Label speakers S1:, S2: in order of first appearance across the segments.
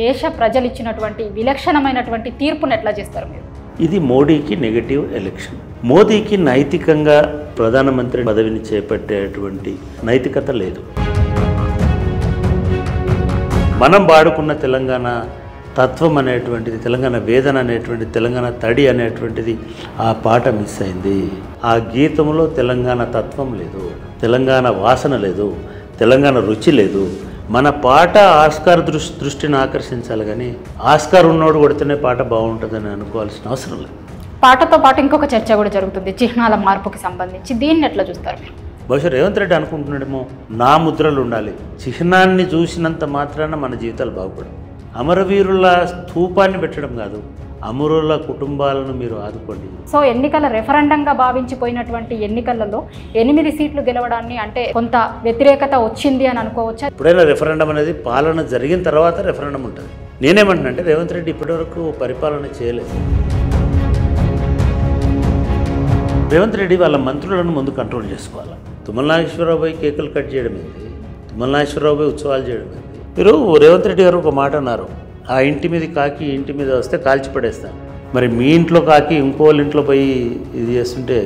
S1: దేశ ప్రజలు ఇచ్చినటువంటి విలక్షణమైనటువంటి తీర్పును ఎట్లా చేస్తారు మీరు?
S2: ఇది మోడీకి నెగటివ్ ఎలక్షన్. మోదీకి నైతికంగా ప్రధానమంత్రి పదవిని చేపట్టేటువంటి నైతికత లేదు. మనం వాడుకున్న తెలంగాణ తత్వం అనేటువంటిది, తెలంగాణ వేదన అనేటువంటిది, తెలంగాణ తడి అనేటువంటిది ఆ పాట మిస్ అయింది. ఆ గీతంలో తెలంగాణ తత్వం లేదు, తెలంగాణ వాసన లేదు, తెలంగాణ రుచి లేదు. మన పాట ఆస్కార్ దృష్టిని ఆకర్షించాలి, కానీ ఆస్కార్ ఉన్నోడు కొడితేనే పాట బాగుంటుందని అనుకోవాల్సిన అవసరం లేదు.
S1: పాటతో పాటు ఇంకొక చర్చ కూడా జరుగుతుంది చిహ్నాల మార్పుకి సంబంధించి. దీన్ని ఎట్లా చూస్తారు మీరు?
S2: బహుశా రేవంత్ రెడ్డి అనుకుంటున్నాడేమో నా ముద్రలు ఉండాలి, చిహ్నాన్ని చూసినంత మాత్రాన మన జీవితాలు బాగుపడవు. అమరవీరుల స్థూపాన్ని పెట్టడం కాదు, అమరుల కుటుంబాలను మీరు ఆదుకోండి.
S1: సో ఎన్నికల రెఫరెండంగా భావించిపోయినటువంటి ఎన్నికలలో 8 సీట్లు గెలవడాన్ని అంటే కొంత వ్యతిరేకత వచ్చింది అని అనుకోవచ్చా?
S2: ఎప్పుడైనా రెఫరెండం అనేది పాలన జరిగిన తర్వాత రెఫరెండం ఉంటుంది. నేనేమంటున్నానంటే రేవంత్ రెడ్డి ఇప్పటివరకు పరిపాలన చేయలేదు. రేవంత్ రెడ్డి వాళ్ళ మంత్రులను ముందు కంట్రోల్ చేసుకోవాలి. తుమ్మల నాగేశ్వరరావు కేకులు కట్ చేయడం ఏంటి, తుమ్మల నాగేశ్వరరావు ఉత్సవాలు చేయడం ఏంటి? మీరు రేవంత్ రెడ్డి గారు ఒక మాట అన్నారు, ఆ ఇంటి మీద కాకి ఇంటి మీద వస్తే కాల్చి పడేస్తాను. మరి మీ ఇంట్లో కాకి ఇంకో వాళ్ళ ఇంట్లో పోయి ఇది చేస్తుంటే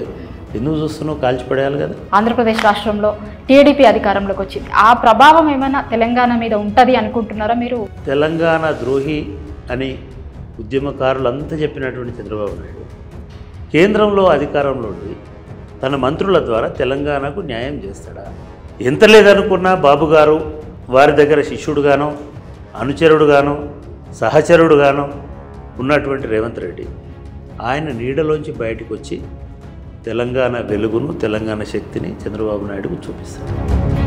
S2: ఎందుకు చూస్తున్నావు? కాల్చి పడేయాలి కదా.
S1: ఆంధ్రప్రదేశ్ రాష్ట్రంలో టీడీపీ అధికారంలోకి వచ్చింది, ఆ ప్రభావం ఏమైనా తెలంగాణ మీద ఉంటుంది అనుకుంటున్నారా మీరు?
S2: తెలంగాణ ద్రోహి అని ఉద్యమకారులు అంతా చెప్పినటువంటి చంద్రబాబు నాయుడు కేంద్రంలో అధికారంలో ఉండి తన మంత్రుల ద్వారా తెలంగాణకు న్యాయం చేస్తాడా? ఎంత లేదనుకున్నా బాబు గారు వారి దగ్గర శిష్యుడుగానో అనుచరుడుగానో సహచరుడుగానో ఉన్నటువంటి రేవంత్ రెడ్డి ఆయన నీడలోంచి బయటకు వచ్చి తెలంగాణ వెలుగును, తెలంగాణ శక్తిని చంద్రబాబు నాయుడుకు చూపిస్తాడు.